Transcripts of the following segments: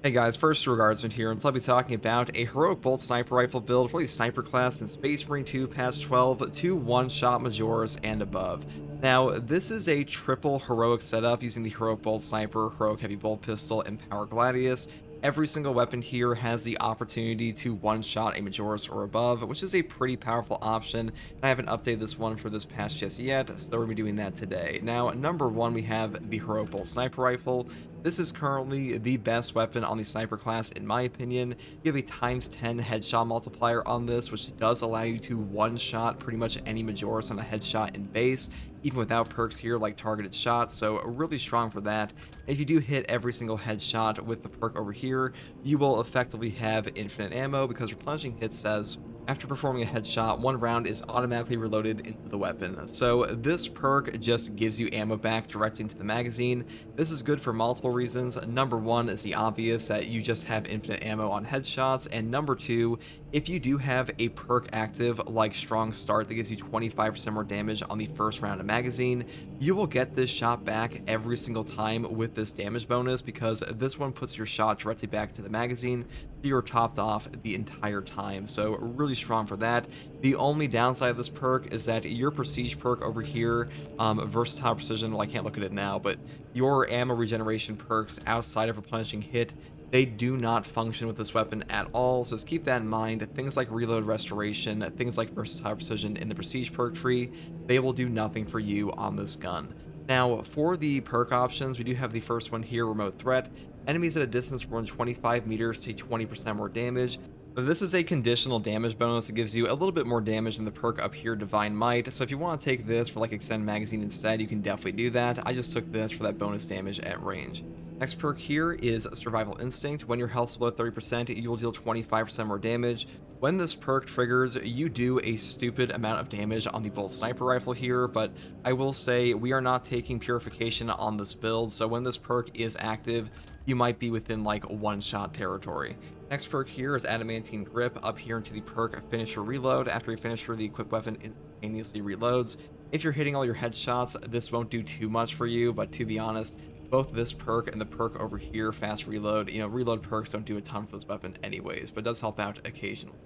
Hey guys, first regardsman here, and I'll be talking about a heroic bolt sniper rifle build for the sniper class in Space Marine 2 patch 12 to one-shot Majors and above. Now, this is a triple heroic setup using the heroic bolt sniper, heroic heavy bolt pistol, and power gladius. Every single weapon here has the opportunity to one-shot a Majorus or above, which is a pretty powerful option, and I haven't updated this one for this patch just yet, so we're going to be doing that today. Now, number one, we have the heroic bolt sniper rifle. This is currently the best weapon on the sniper class, in my opinion. You have a times 10 headshot multiplier on this, which does allow you to one-shot pretty much any Majoris on a headshot in base, even without perks here like targeted shots, so really strong for that. If you do hit every single headshot with the perk over here, you will effectively have infinite ammo because replenishing hit says after performing a headshot, one round is automatically reloaded into the weapon. So this perk just gives you ammo back directly into the magazine. This is good for multiple reasons. Number one is the obvious that you just have infinite ammo on headshots, and number two, if you do have a perk active like Strong Start that gives you 25% more damage on the first round of magazine, you will get this shot back every single time with this damage bonus because this one puts your shot directly back to the magazine. You're topped off the entire time, so really strong for that. The only downside of this perk is that your prestige perk over here, versatile precision, well, I can't look at it now, but your ammo regeneration perks outside of replenishing hit, they do not function with this weapon at all, so just keep that in mind. Things like reload restoration, things like versatile precision in the prestige perk tree, they will do nothing for you on this gun. Now, for the perk options, we do have the first one here, remote threat. Enemies at a distance from 25 meters take 20% more damage. This is a conditional damage bonus that gives you a little bit more damage than the perk up here, Divine Might. So if you want to take this for like Extend Magazine instead, you can definitely do that. I just took this for that bonus damage at range. Next perk here is Survival Instinct. When your health's below 30%, you will deal 25% more damage. When this perk triggers, you do a stupid amount of damage on the Bolt Sniper Rifle here, but I will say we are not taking Purification on this build, so when this perk is active, you might be within like one-shot territory. Next perk here is Adamantine Grip, up here into the perk Finisher Reload. After you finish her, the equipped weapon instantaneously reloads. If you're hitting all your headshots, this won't do too much for you, but to be honest, both this perk and the perk over here, Fast Reload, reload perks don't do a ton for this weapon anyways, but it does help out occasionally.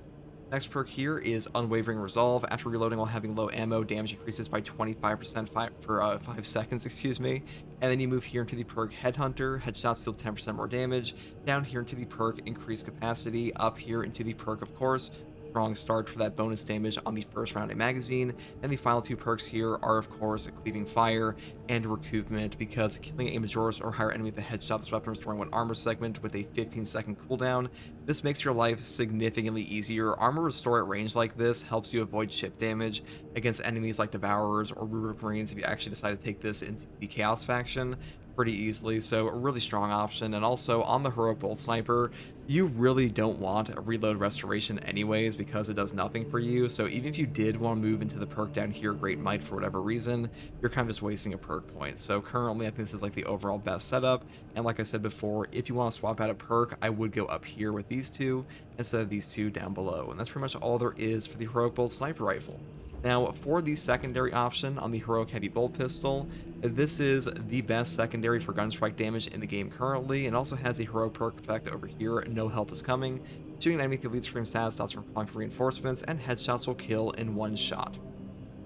Next perk here is Unwavering Resolve. After reloading while having low ammo, damage increases by 25% for 5 seconds, excuse me. And then you move here into the perk Headhunter. Headshots deal 10% more damage. Down here into the perk Increased Capacity. Up here into the perk, of course, Strong Start for that bonus damage on the first round of magazine. And the final two perks here are, of course, Cleaving Fire and Recoupment, because killing a Majoris or higher enemy with a headshot this weapon restoring one armor segment with a 15-second cooldown. This makes your life significantly easier. Armor restore at range like this helps you avoid chip damage against enemies like Devourers or Rubric Marines if you actually decide to take this into the Chaos faction pretty easily, so a really strong option. And also on the Heroic Bolt Sniper, you really don't want a reload restoration anyways because it does nothing for you, so even if you did want to move into the perk down here, Great Might, for whatever reason, you're kind of just wasting a perk point. So currently I think this is like the overall best setup, and like I said before, if you want to swap out a perk, I would go up here with these two instead of these two down below, and that's pretty much all there is for the Heroic Bolt Sniper Rifle. Now, for the secondary option on the Heroic Heavy Bolt Pistol, this is the best secondary for gunstrike damage in the game currently, and also has a heroic perk effect over here, No Help Is Coming. Shooting an enemy through lead stream stats stops from calling for reinforcements, and headshots will kill in one shot.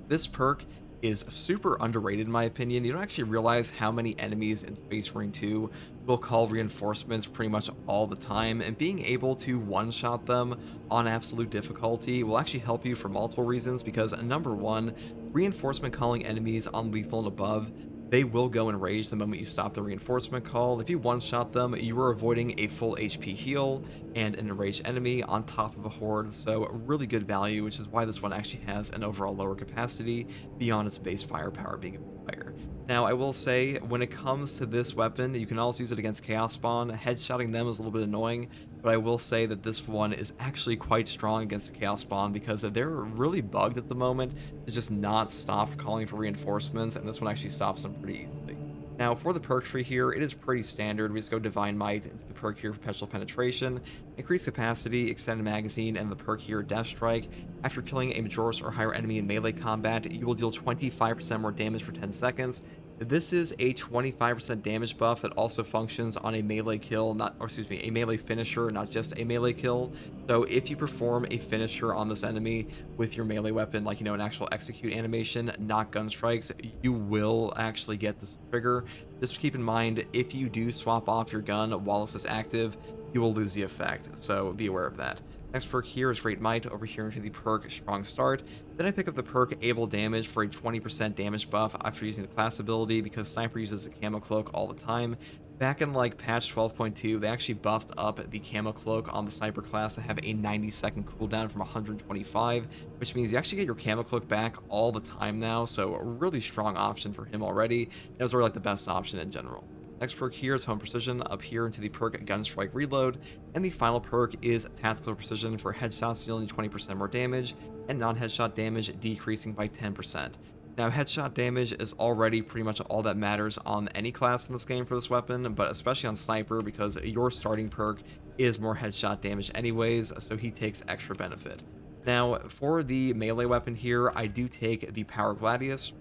This perk is super underrated in my opinion. You don't actually realize how many enemies in Space Marine 2 will call reinforcements pretty much all the time, and being able to one-shot them on absolute difficulty will actually help you for multiple reasons, because number one, reinforcement calling enemies on lethal and above, they will go enraged the moment you stop the reinforcement call. If you one-shot them, you are avoiding a full HP heal and an enraged enemy on top of a horde, so really good value, which is why this one actually has an overall lower capacity beyond its base firepower being a fire. Now, I will say, when it comes to this weapon, you can also use it against Chaos Spawn. Headshotting them is a little bit annoying, but I will say that this one is actually quite strong against the Chaos Spawn because they're really bugged at the moment to just not stop calling for reinforcements, and this one actually stops them pretty easily. Now, for the perk tree here, it is pretty standard. We just go Divine Might into the perk here, Perpetual Penetration, Increased Capacity, Extended Magazine, and the perk here, Death Strike. After killing a Majoris or higher enemy in melee combat, you will deal 25% more damage for 10 seconds. This is a 25% damage buff that also functions on a melee kill, not, or excuse me, a melee finisher, not just a melee kill. So if you perform a finisher on this enemy with your melee weapon, like, an actual execute animation, not gun strikes, you will actually get this trigger. Just keep in mind, if you do swap off your gun while this is active, you will lose the effect. So be aware of that. Next perk here is Great Might, over here into the perk Strong Start. Then I pick up the perk Able Damage for a 20% damage buff after using the class ability, because Sniper uses the Camo Cloak all the time. Back in like patch 12.2, they actually buffed up the Camo Cloak on the Sniper class to have a 90-second cooldown from 125, which means you actually get your Camo Cloak back all the time now, so a really strong option for him already. It was already like the best option in general. Next perk here is Home Precision, up here into the perk Gunstrike Reload, and the final perk is Tactical Precision for headshots dealing 20% more damage, and non-headshot damage decreasing by 10%. Now, headshot damage is already pretty much all that matters on any class in this game for this weapon, but especially on Sniper, because your starting perk is more headshot damage anyways, so he takes extra benefit. Now, for the melee weapon here, I do take the Power Gladius.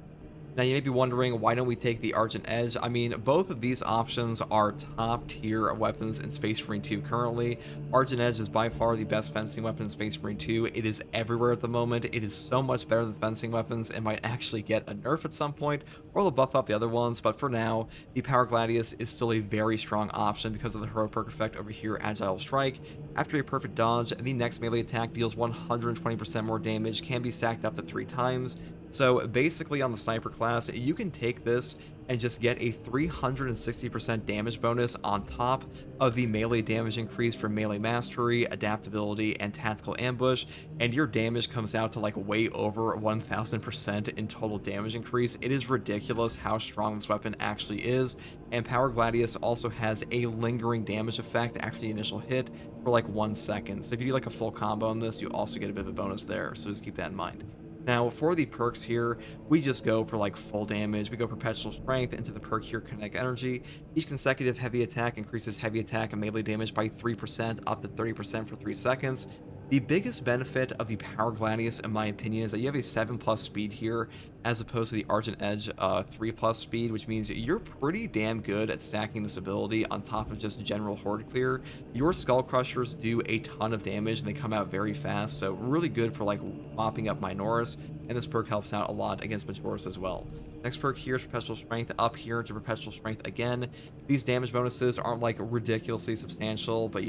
Now, you may be wondering, why don't we take the Argent Edge? I mean, both of these options are top tier weapons in Space Marine 2 currently. Argent Edge is by far the best fencing weapon in Space Marine 2. It is everywhere at the moment. It is so much better than fencing weapons. It might actually get a nerf at some point, or they'll buff up the other ones, but for now, the Power Gladius is still a very strong option because of the heroic perk effect over here, Agile Strike. After a perfect dodge, the next melee attack deals 120% more damage, can be stacked up to 3 times. So basically on the Sniper class, you can take this and just get a 360% damage bonus on top of the melee damage increase for melee mastery, adaptability, and tactical ambush, and your damage comes out to like way over 1000% in total damage increase. It is ridiculous how strong this weapon actually is, and Power Gladius also has a lingering damage effect after the initial hit for like 1 second. So if you do like a full combo on this, you also get a bit of a bonus there, so just keep that in mind. Now, for the perks here, we just go for like full damage. We go Perpetual Strength into the perk here, Kinetic Energy. Each consecutive heavy attack increases heavy attack and melee damage by 3%, up to 30% for 3 seconds. The biggest benefit of the Power Gladius, in my opinion, is that you have a 7+ speed here, as opposed to the Argent Edge 3+ speed, which means you're pretty damn good at stacking this ability on top of just general horde clear. Your Skull Crushers do a ton of damage, and they come out very fast, so really good for like mopping up Minoris, and this perk helps out a lot against Majoris as well. Next perk here is Perpetual Strength, up here into Perpetual Strength again. These damage bonuses aren't like ridiculously substantial, but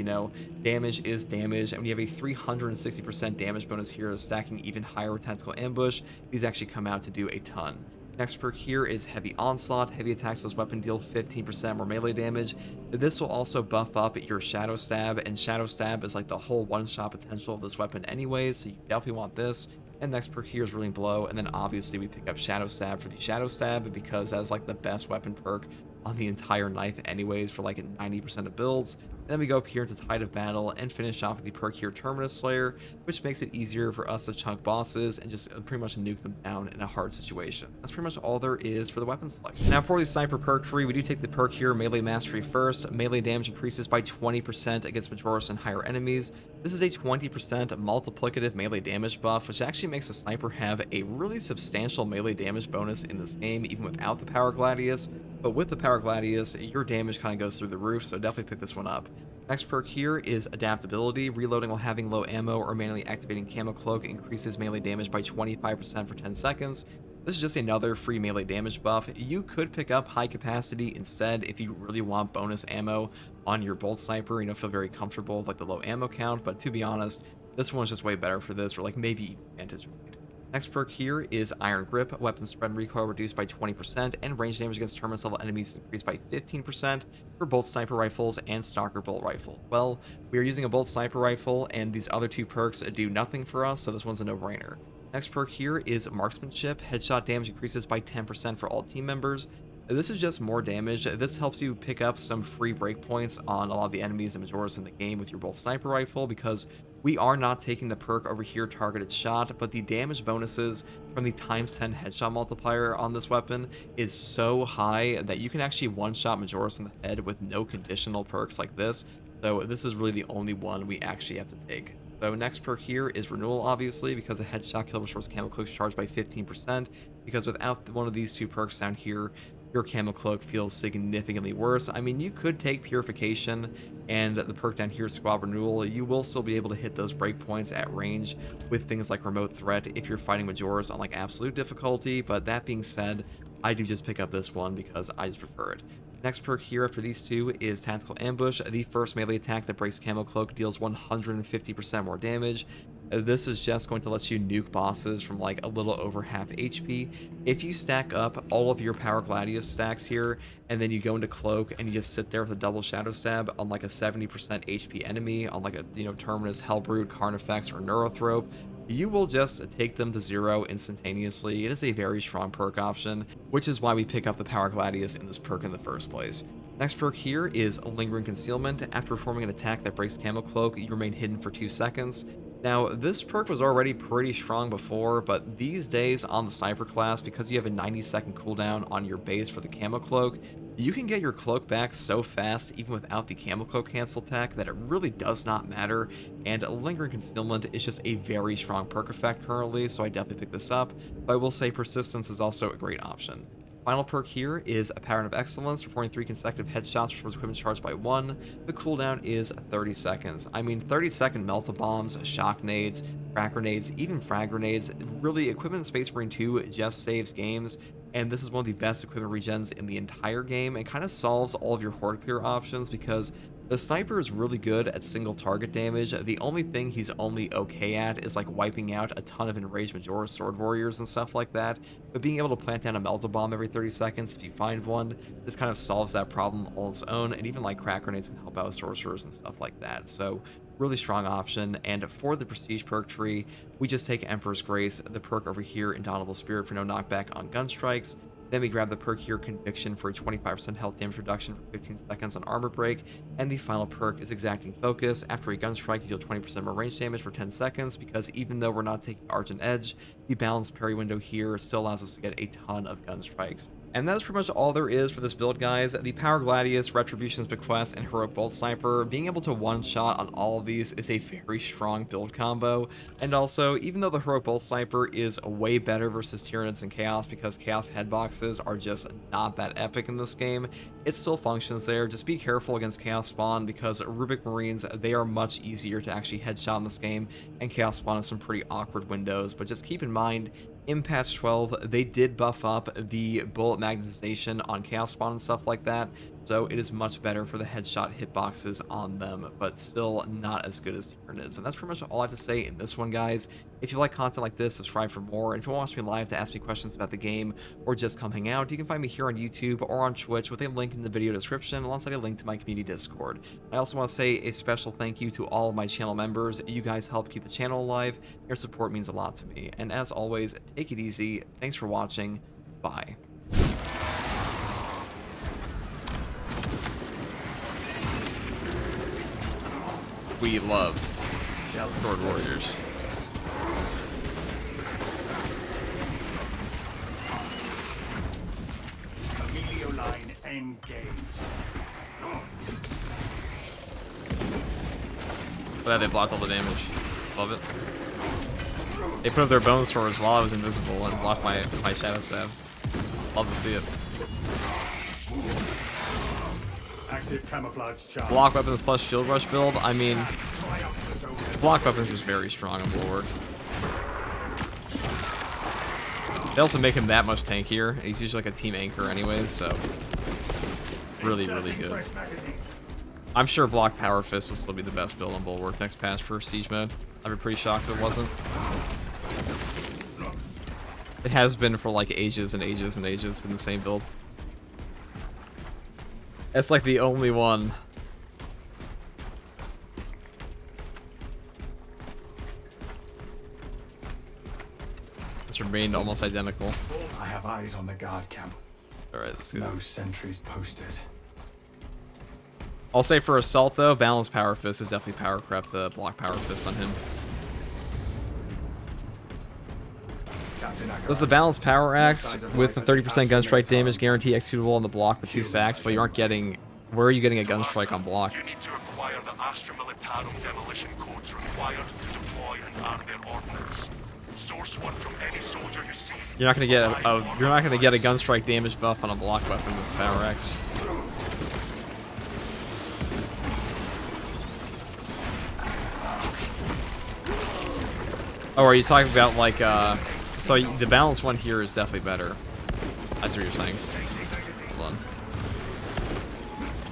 damage is damage, and when you have a 360% damage bonus here, stacking even higher with Tactical Ambush, these actually come out to do a ton. Next perk here is Heavy Onslaught. Heavy attacks this weapon deal 15% more melee damage. This will also buff up your Shadow Stab, and Shadow Stab is like the whole one-shot potential of this weapon anyways, so you definitely want this. And next perk here is Reeling Blow, and then obviously we pick up Shadow Stab for the Shadow Stab because that's like the best weapon perk on the entire knife anyways for like 90% of builds. And then we go up here into Tide of Battle and finish off with the perk here, Terminus Slayer, which makes it easier for us to chunk bosses and just pretty much nuke them down in a hard situation. That's pretty much all there is for the weapon selection. Now for the Sniper perk tree, we do take the perk here, Melee Mastery first. Melee damage increases by 20% against Majoris and higher enemies. This is a 20% multiplicative melee damage buff, which actually makes the Sniper have a really substantial melee damage bonus in this game, even without the Power Gladius. But with the Power Gladius, your damage kind of goes through the roof, so definitely pick this one up. Next perk here is Adaptability. Reloading while having low ammo or manually activating Camo Cloak increases melee damage by 25% for 10 seconds. This is just another free melee damage buff. You could pick up High Capacity instead if you really want bonus ammo on your Bolt Sniper, feel very comfortable with like the low ammo count, but to be honest, this one's just way better for this, or like maybe Vantage Point. Next perk here is Iron Grip. Weapon spread and recoil reduced by 20%, and range damage against terminus level enemies increased by 15% for both sniper rifles and stalker bolt rifle. Well, we are using a bolt sniper rifle, and these other two perks do nothing for us, so this one's a no-brainer. Next perk here is Marksmanship. Headshot damage increases by 10% for all team members. This is just more damage. This helps you pick up some free breakpoints on a lot of the enemies and Majoris in the game with your bolt sniper rifle, because we are not taking the perk over here, Targeted Shot, but the damage bonuses from the ×10 headshot multiplier on this weapon is so high that you can actually one-shot Majoris in the head with no conditional perks like this. So this is really the only one we actually have to take. So next perk here is Renewal, obviously, because a headshot kill restores Camo Cloaks charged by 15%, because without one of these two perks down here, your camo cloak feels significantly worse. I mean, you could take purification and the perk down here, squad renewal. You will still be able to hit those breakpoints at range with things like remote threat if you're fighting Majors on like absolute difficulty. But that being said, I do just pick up this one because I just prefer it. Next perk here after these two is Tactical Ambush. The first melee attack that breaks Camo Cloak deals 150% more damage. This is just going to let you nuke bosses from like a little over half HP. If you stack up all of your Power Gladius stacks here, and then you go into Cloak and you just sit there with a double Shadow Stab on like a 70% HP enemy, on like a, Terminus, Hellbrute, Carnifex, or Neurothrope, you will just take them to 0 instantaneously. It is a very strong perk option, which is why we pick up the Power Gladius in this perk in the first place. Next perk here is Lingering Concealment. After performing an attack that breaks Camo Cloak, you remain hidden for 2 seconds. Now, this perk was already pretty strong before, but these days on the Sniper class, because you have a 90-second cooldown on your base for the Camo Cloak, you can get your cloak back so fast, even without the Camo Cloak cancel attack, that it really does not matter, and Lingering Concealment is just a very strong perk effect currently, so I definitely pick this up, but I will say Persistence is also a great option. Final perk here is a Pattern of Excellence, performing 3 consecutive headshots restores equipment charged by 1. The cooldown is 30 seconds. I mean, 30-second melt-a-bombs, shock nades, crack grenades, even frag grenades. Really, Equipment in Space Marine 2 just saves games, and this is one of the best equipment regens in the entire game, and kind of solves all of your horde clear options because the sniper is really good at single target damage. The only thing he's only okay at is like wiping out a ton of enraged Majora's Sword Warriors and stuff like that. But being able to plant down a Melt-a-Bomb every 30 seconds if you find one, this kind of solves that problem on its own. And even like crack grenades can help out with sorcerers and stuff like that. So really strong option. And for the prestige perk tree, we just take Emperor's Grace, the perk over here, Indomitable Spirit for no knockback on gun strikes. Then we grab the perk here, Conviction, for a 25% health damage reduction for 15 seconds on armor break. And the final perk is Exacting Focus. After a gun strike, you deal 20% more range damage for 10 seconds, because even though we're not taking Argent Edge, the balanced parry window here still allows us to get a ton of gun strikes. And that's pretty much all there is for this build, guys. The Power Gladius, Retribution's Bequest, and Heroic Bolt Sniper, being able to one-shot on all of these is a very strong build combo. And also, even though the Heroic Bolt Sniper is way better versus Tyranids and Chaos, because Chaos headboxes are just not that epic in this game, it still functions there. Just be careful against Chaos Spawn, because Rubic Marines, they are much easier to actually headshot in this game, and Chaos Spawn has some pretty awkward windows. But just keep in mind, in patch 12, they did buff up the bullet magnetization on Chaos Spawn and stuff like that, so it is much better for the headshot hitboxes on them, but still not as good as Tyranids. And that's pretty much all I have to say in this one, guys. If you like content like this, subscribe for more. And if you want to watch me live to ask me questions about the game or just come hang out, you can find me here on YouTube or on Twitch with a link in the video description alongside a link to my community Discord. I also want to say a special thank you to all of my channel members. You guys help keep the channel alive. Your support means a lot to me. And as always, take it easy. Thanks for watching. Bye. We love Sword Warriors. Emilio line engaged. Glad they blocked all the damage. Love it. They put up their bone swords while I was invisible and blocked my shadow stab. Love to see it. Active camouflage charge. Block weapons plus shield rush build. I mean, block weapons was very strong in Bulwark. They also make him that much tankier. He's usually like a team anchor anyways, so really, really good. I'm sure block power fist will still be the best build on Bulwark next patch for siege mode. I'd be pretty shocked if it wasn't. It has been for like ages and ages and ages. It's been the same build. It's like the only one. It's remained almost identical. I have eyes on the guard camp. Alright, let's go. No sentries posted. I'll say for Assault though, balanced power fist is definitely power crept the block power fist on him. This is a balanced power axe with the 30% gun strike damage guarantee executable on the block with 2 sacks, but you aren't getting... Where are you getting a gun strike on block? You need to acquire the Astra Militarum demolition codes required to deploy and arm their ordnance. Source one from any soldier you see. You're not gonna get you're not gonna get a gun strike damage buff on a block weapon with Power X. Oh, are you talking about like so the balanced one here is definitely better. That's what you're saying. Hold on.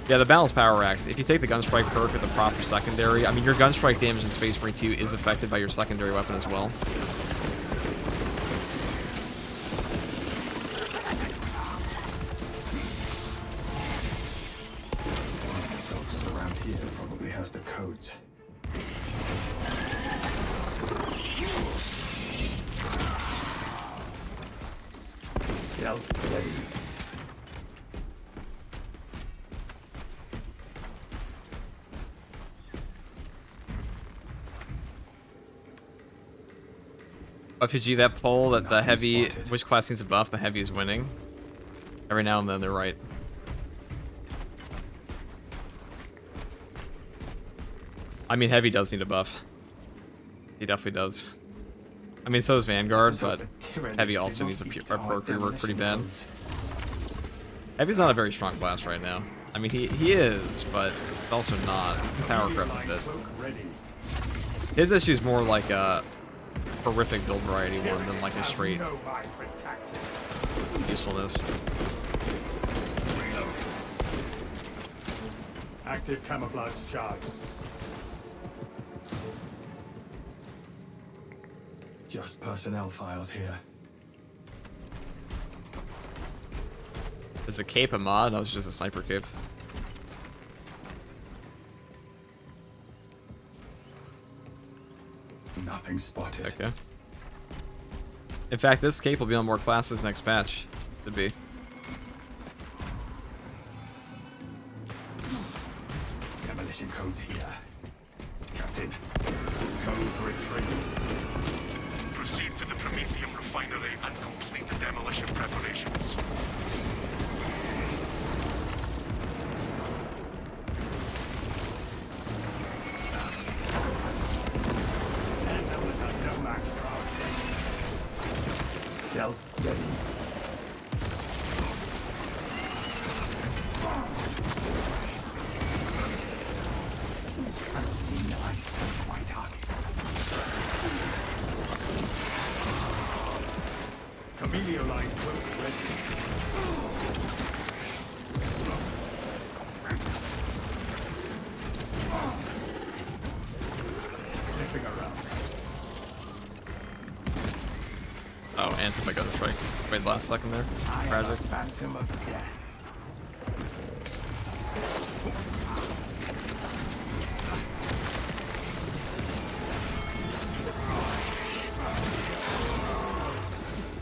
Yeah, the balanced Power Axe. If you take the Gunstrike perk with the proper secondary, I mean, your Gunstrike damage in Space Marine 2 is affected by your secondary weapon as well. One of the soldiers around here probably has the codes. Stealth ready. FG, that poll that the Nothing heavy, spotted. which class needs a buff, the heavy is winning. Every now and then they're right. I mean, heavy does need a buff. He definitely does. I mean, so does Vanguard, Just hope but the Tyranids heavy did also not needs a eat perk our rework pretty bad. demolition Heavy's not a very strong class right now. I mean, he is, but also not. Power crept a bit. Cloak ready. His issue is more like a horrific build variety one than like a straight No vibrant tactics. usefulness. Active camouflage charged. Just personnel files here. Is a cape a mod? No, it's just a sniper cape. Nothing spotted. Okay. In fact, this cape will be on more classes next patch. Should be. Demolition codes here. Captain. Codes retrieved. Proceed to the Prometheum refinery and complete the demolition preparations. And there was a no match for our ship. Stealth ready. Unseen ice on my target. Camellia line cloak ready. Sniffing around. Oh, anti gun strike. Wait, last second there. I am a Tragic. phantom of death.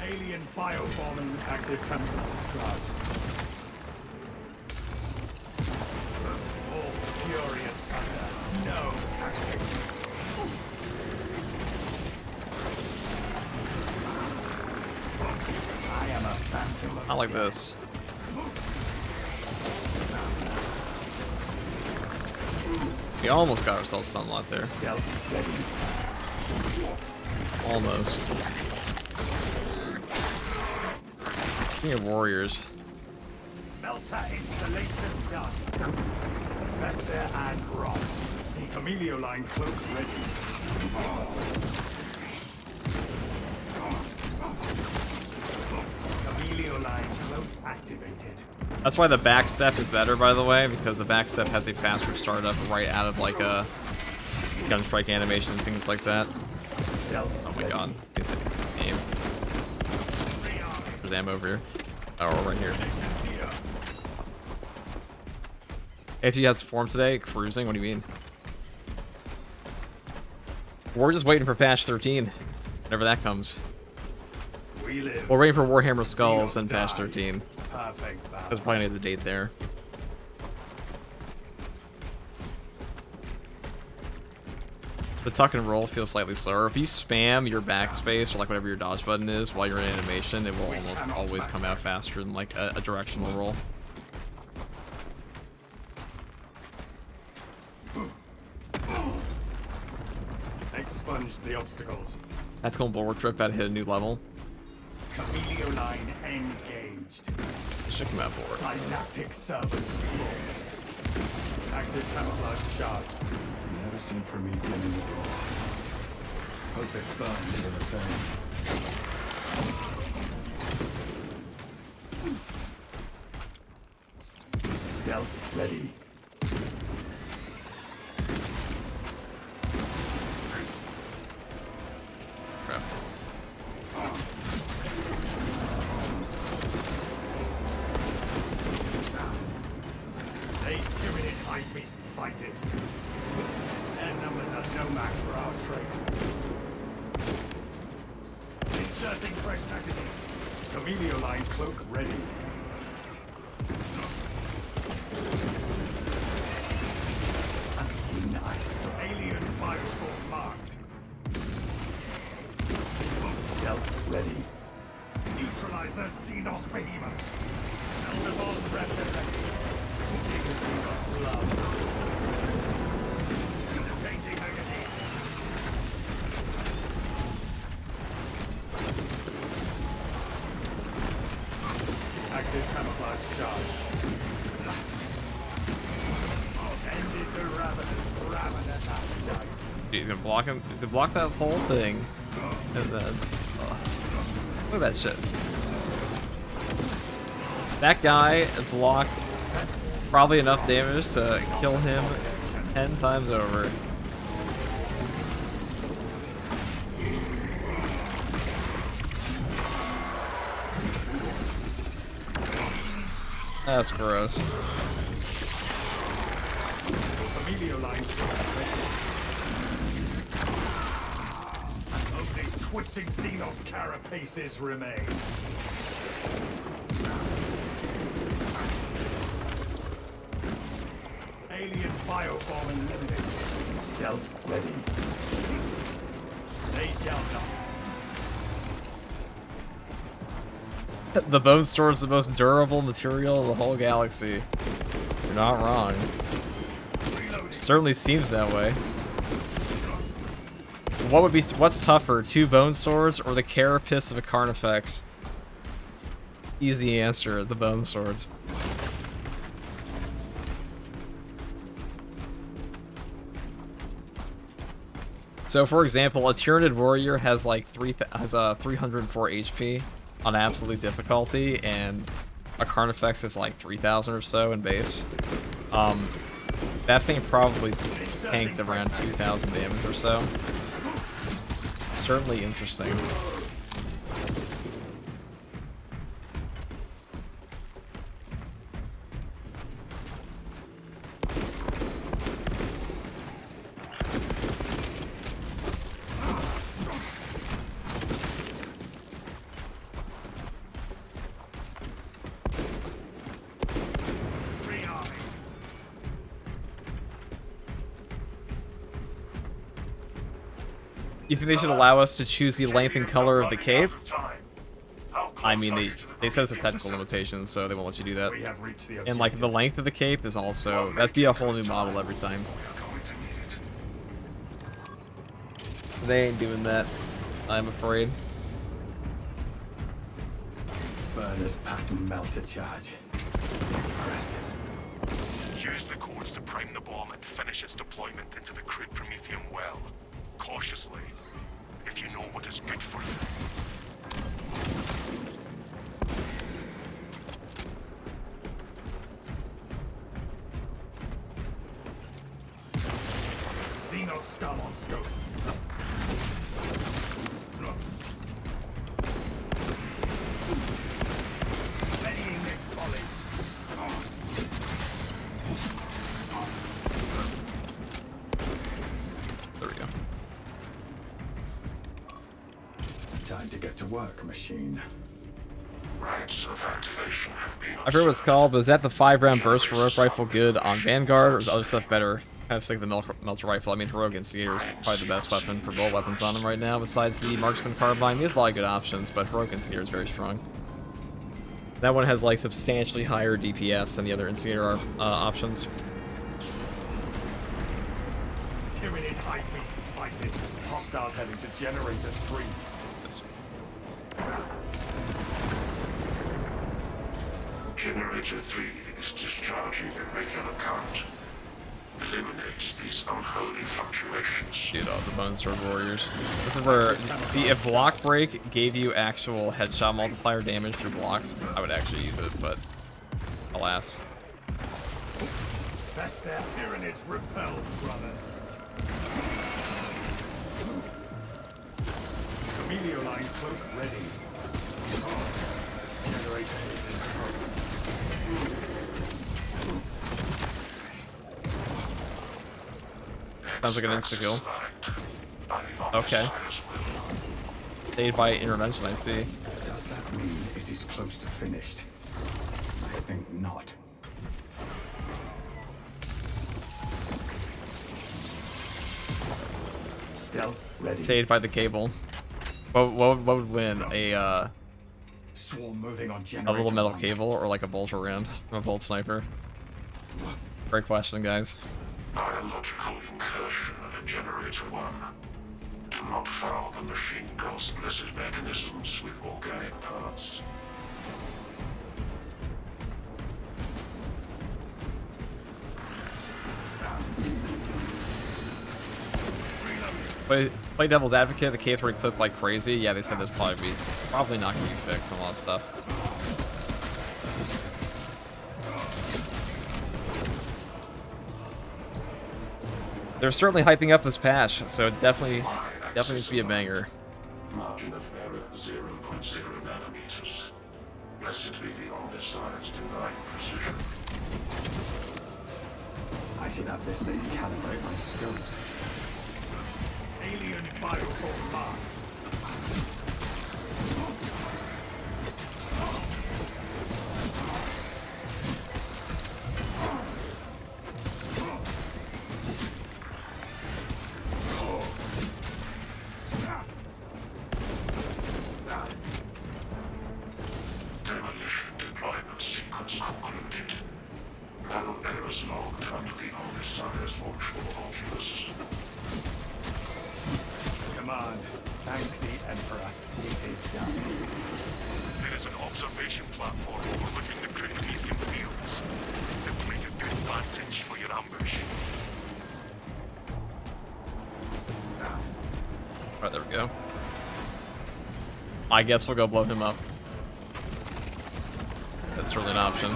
Alien biobombing active camouflage charged. All fury and thunder. No tactics. I am a phantom of Not like death. this. We almost got ourselves stun lot there. Stealth ready. Almost. King of Warriors. Melter installation done. Fester and rot. The Camellia line cloak ready. Camellia line cloak activated. That's why the back step is better, by the way, because the back step has a faster startup right out of like a gun strike animation and things like that. Stealth Oh my ready. god. He's aim. There's ammo over here. Oh, we're right here. If he has form today, cruising, what do you mean? We're just waiting for patch 13. Whenever that comes. We live. We're waiting for Warhammer Skulls and patch 13. Perfect balance. There's probably the date there. The tuck and roll feels slightly slower. If you spam your backspace or like whatever your dodge button is while you're in animation, it will almost always come out faster than like a directional roll. Expunge the obstacles. Tactical bulwark trip about to hit a new level. Camelio line engaged. Should come out for it. Synaptic servants spawned. Active camouflage charged. Never seen Promethean in the war. Hope it burns for the same. Stealth ready. Crap. These Tyranid high beasts sighted. Their numbers are no match for our trade. Inserting fresh magazine. Camelio line cloak ready. Unseen ice. Alien bioform marked. Stealth ready. Neutralize the Xenos behemoth. Eldavon raptor ready. Cooking Xenos love. Changing magazine. Active camouflage charge. Ended the ravenous appetite. You can block him. You can block that whole thing, and then look at that shit. That guy blocked probably enough damage to kill him 10 times over. That's gross. Camelio line only twitching Xenos carapaces remain. Alien bioform eliminated. Stealth ready. They shall not. The bone sword is the most durable material in the whole galaxy. You're not wrong. Certainly seems that way. What's tougher, 2 bone swords or the carapace of a Carnifex? Easy answer, the bone swords. So, for example, a Tyranid warrior has like 304 HP on absolute difficulty, and a Carnifex is like 3,000 or so in base. That thing probably tanked around 2,000 damage or so. Certainly interesting. You think they should allow us to choose the length and color of the cape? I mean, they said it's a technical limitation, so they won't let you do that. And like the length of the cape is also, that'd be a whole new model every time. They ain't doing that, I'm afraid. Furnace pattern melter charge. Impressive. Use the codes to prime the bomb and finish its deployment into the crude Prometheum well. Cautiously, if you know what is good for you. Xenos scum on scope. Readying next volley. There we go. Time to get to work, machine. Rights of activation have been I forget what it's called, but is that the 5-round burst heroic rifle good on Vanguard, or is other stuff better? Kind of sick of the melter rifle. I mean, heroic Instigator is probably the best weapon for bolt weapons on him right now, besides the marksman carbine. He has a lot of good options, but heroic Instigator is very strong. That one has like substantially higher DPS than the other Instigator options. Tyranid High Beast sighted. Hostiles heading to Generator 3. This- Generator 3 is discharging a regular current. Eliminates these unholy fluctuations. Dude, oh, the Bone Sword Warriors. This is where, see, if Block Break gave you actual headshot multiplier damage through blocks, I would actually use it, but alas. Fester Tyranids repelled, brothers. Emilio line cloak ready. Generator is in trouble. Sounds like an insta-kill. Okay. Stayed by intervention, I see. Does that mean it is close to finished? I think not. Stealth ready. Stayed by the cable. What would win? A Swarm moving on a generator little metal 1. cable or like a bolt round from a bolt sniper? Great question, guys. Biological incursion at Generator 1. Do not foul the machine god's blessed mechanisms with organic parts. But to play devil's advocate, the K3 clipped like crazy. Yeah, they said this probably not gonna be fixed and a lot of stuff. They're certainly hyping up this patch, so it definitely needs to be a banger. Margin of error 0.0 nanometers. Blessed be the Omniscience divine precision. I should have this thing calibrate my scopes. Alien bioform marked. Demolition deployment sequence concluded. No errors logged under the Omniscience watchful oculus. Command, thank the Emperor. It is done. There is an observation platform overlooking the Critical fields. It will make a good vantage for your ambush. Alright, there we go. I guess we'll go blow him up. That's certainly an option.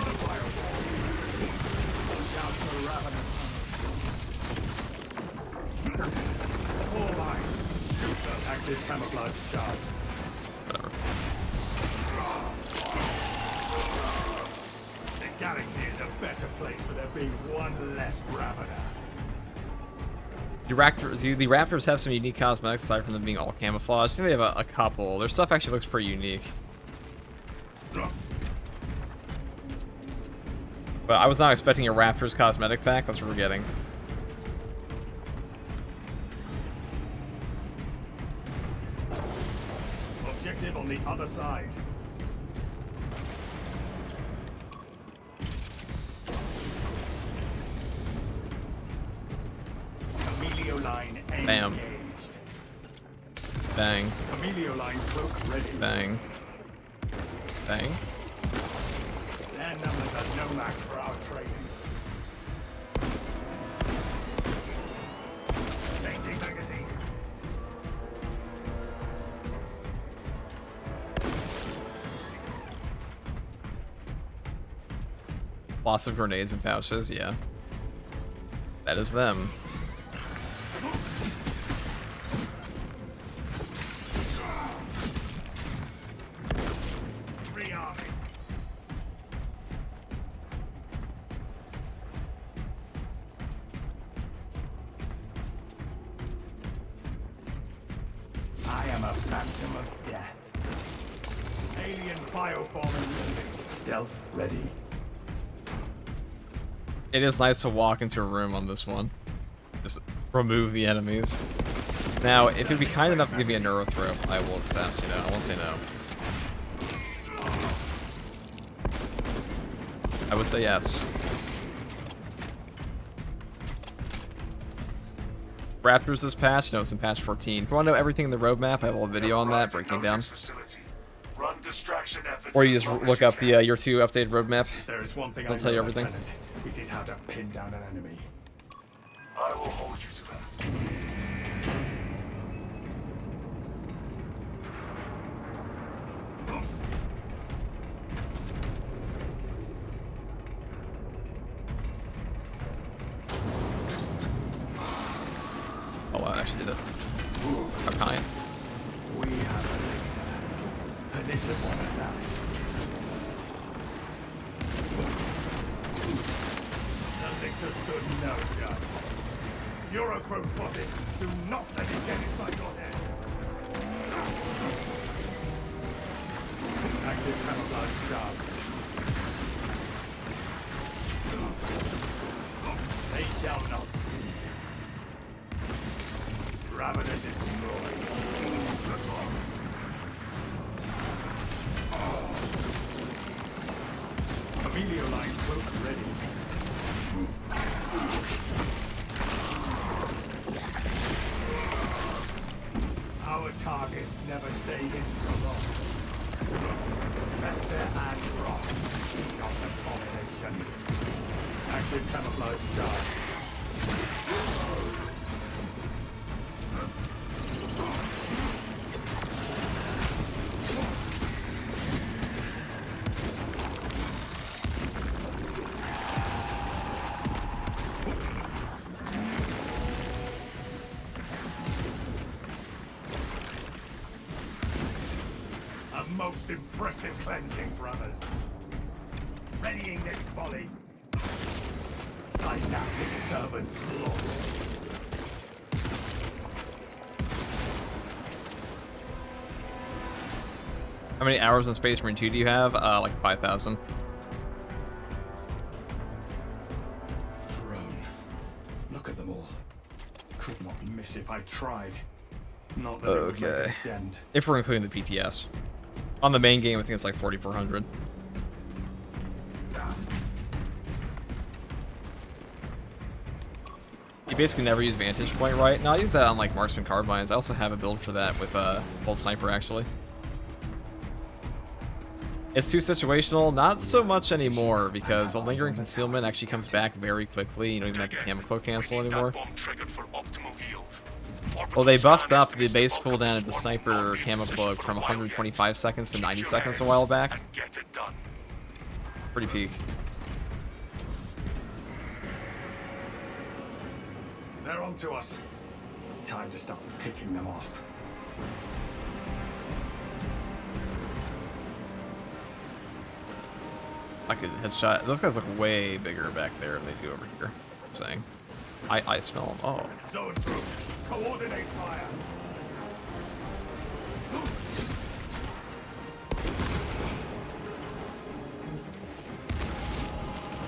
Swarm eyes. Super active camouflage charged. Whatever. The galaxy is a better place for there being one less Ravener. Do the Raptors have some unique cosmetics aside from them being all camouflage? I think they have a couple. Their stuff actually looks pretty unique. But I was not expecting a Raptors cosmetic pack. That's what we're getting. Objective on the other side. Emilio line Bam. engaged. Bang. Emilio line cloak ready. Bang. Bang. Their numbers are no match for our training. Changing magazine. Lots of grenades and pouches, yeah. That is them. Rearming. I am a phantom of death. Alien bioform moving. Stealth ready. It is nice to walk into a room on this one. Just remove the enemies. Now, if you'd be kind enough to give me a neuro throw, I will accept, you know, I won't say no. I would say yes. Raptors this patch? No, it's in patch 14. If you want to know everything in the roadmap, I have a whole video on that, breaking it down. Run distraction efforts Or you as just long as look you up can. the year 2 updated roadmap. There is one thing They'll I tell know, you everything. Lieutenant. It is how to pin down an enemy. I will hold you to that. Oh, I actually did it. Okay. We have a victor. And this is one of that. The victor stood no chance. Eurocroak spotted. Do not let it get inside your head. Active camouflage charge. They shall not see. Ravener destroyed. Amelia line cloak ready. Our targets never stay hidden for long. Fester and rot. See of abomination. Active camouflage charge. A most impressive cleansing, brothers. Readying next volley. Synaptic servant slaughter. How many hours in Space Marine 2 do you have? Like 5,000. Throne. Look at them all. Could not miss if I tried. Not that it would make Okay. a dent. If we're including the PTS. On the main game, I think it's like 4,400. You basically never use Vantage Point, right? No, I use that on like Marksman Carbines. I also have a build for that with Bolt Sniper, actually. It's too situational, not so much anymore, because a lingering concealment actually comes back very quickly. You don't even have to camo cloak cancel anymore. Well, they buffed up the base cooldown of the sniper camo cloak from 125 seconds to 90 seconds a while back. Pretty peak. They're on to us. Time to start picking them off. I could headshot. Those guys look way bigger back there than they do over here. I'm saying. I smell them. Oh. Zone group, coordinate fire.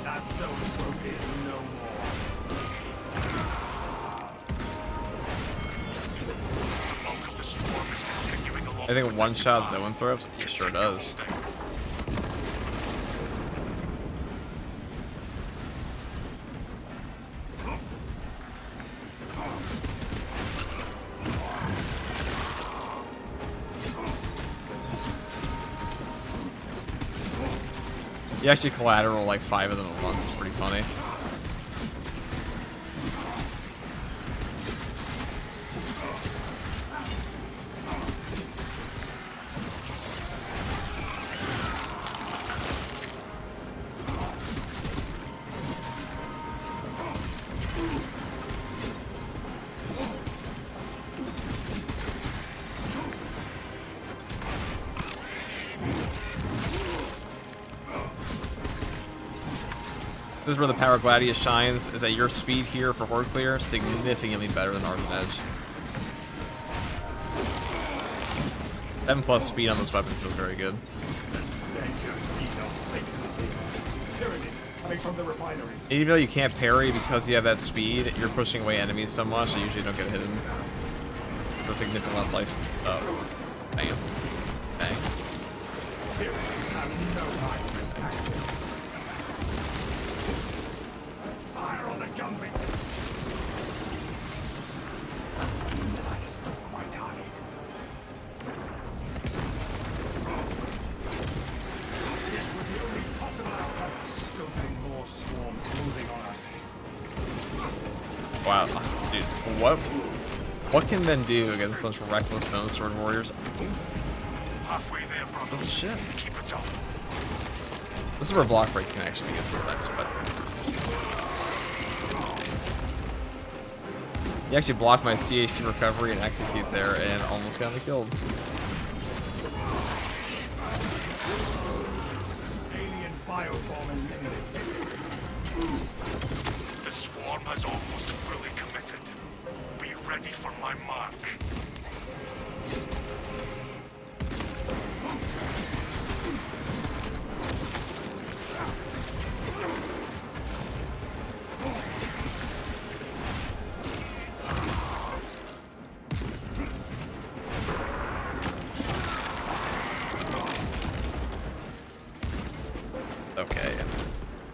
That zone group is no more. I think one shot Zoan throws. It sure does. You actually collateral like 5 of them at once. It's pretty funny. This is where the power of Gladius shines, is that your speed here for Horde Clear is significantly better than Arden Edge. 7+ speed on this weapon feels very good. The stench of Xenos vacancy. Tyranids coming from the refinery. And even though you can't parry because you have that speed, you're pushing away enemies so much that you usually don't get hit for significantly less life. Oh. Bam. Bang. Tyranids have no mind for tactics. Fire on the gunmates. What can men do against such reckless bone sword warriors? Halfway there, brothers. Oh shit. Keep it up. This is where block break can actually get sometimes, but he actually blocked my CHP recovery and execute there and almost got me killed. Alien bioform eliminated. The swarm has almost fully committed. Be ready for my mark. Okay.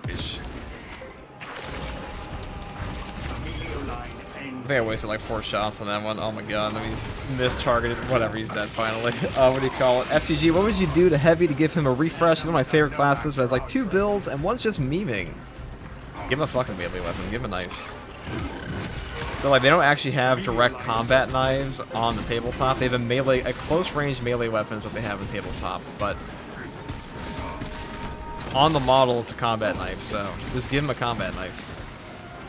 Ish. I think I wasted like 4 shots on that one. Oh my god, and he's missed-targeted. Whatever, he's dead finally. What do you call it? FTG, what would you do to Heavy to give him a refresh? One of my favorite classes, but it's like 2 builds and one's just memeing. Give him a fucking melee weapon. Give him a knife. So like they don't actually have direct combat knives on the tabletop. They have a close-range melee weapon is what they have in tabletop, but on the model it's a combat knife. So just give him a combat knife.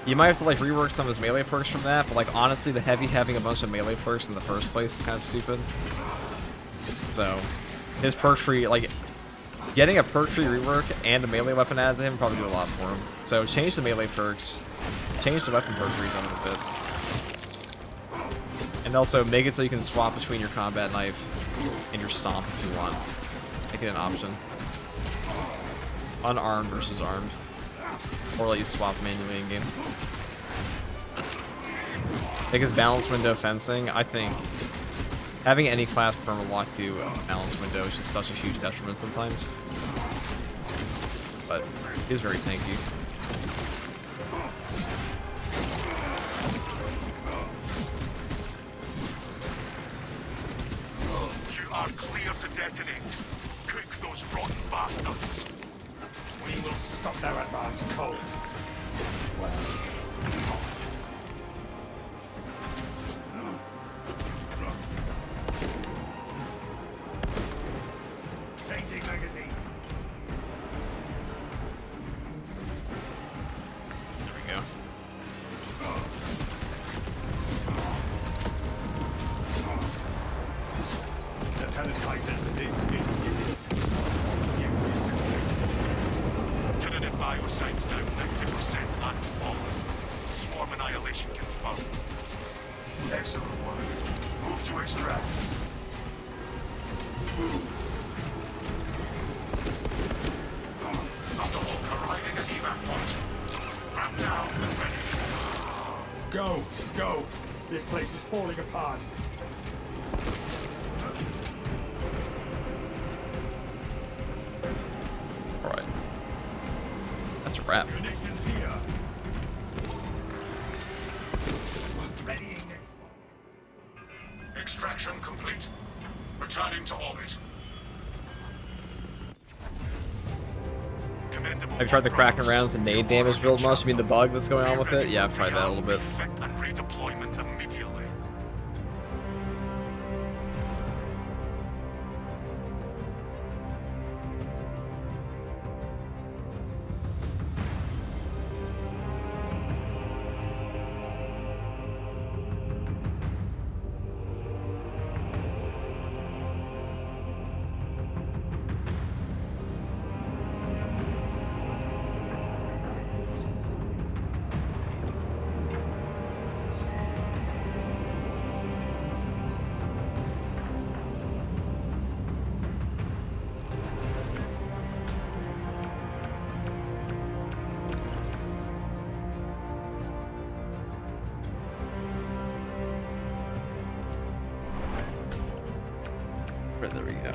You might have to like rework some of his melee perks from that, but like honestly, the Heavy having a bunch of melee perks in the first place is kind of stupid. So his perk tree, like getting a perk tree rework and a melee weapon added to him would probably do a lot for him. So change the melee perks, change the weapon perk trees a little bit, and also make it so you can swap between your combat knife and your stomp if you want. Make it an option. Unarmed versus armed. Or let you swap manually in game. I think his balance window fencing, I think having any class perma lock to balance window is just such a huge detriment sometimes. But it is very tanky. You are clear to detonate. Cook those rotten bastards. We will stop their advance cold. Well, changing magazine. There we go. Lieutenant Titus, this is objective correct. Turning in bioscience down 90% and falling. Swarm annihilation confirmed. Excellent work. Move to extract. Thunderhawk arriving at evac point. Wrap down and ready. Go, go. This place is falling apart. Alright. That's a wrap. Munitions here. Readying next. Extraction complete. Returning to orbit. Have you tried the Kraken rounds and nade damage build much? You mean the bug that's going on with it? Yeah, I've tried that a little bit. Refit and redeployment immediately. Right, there we go.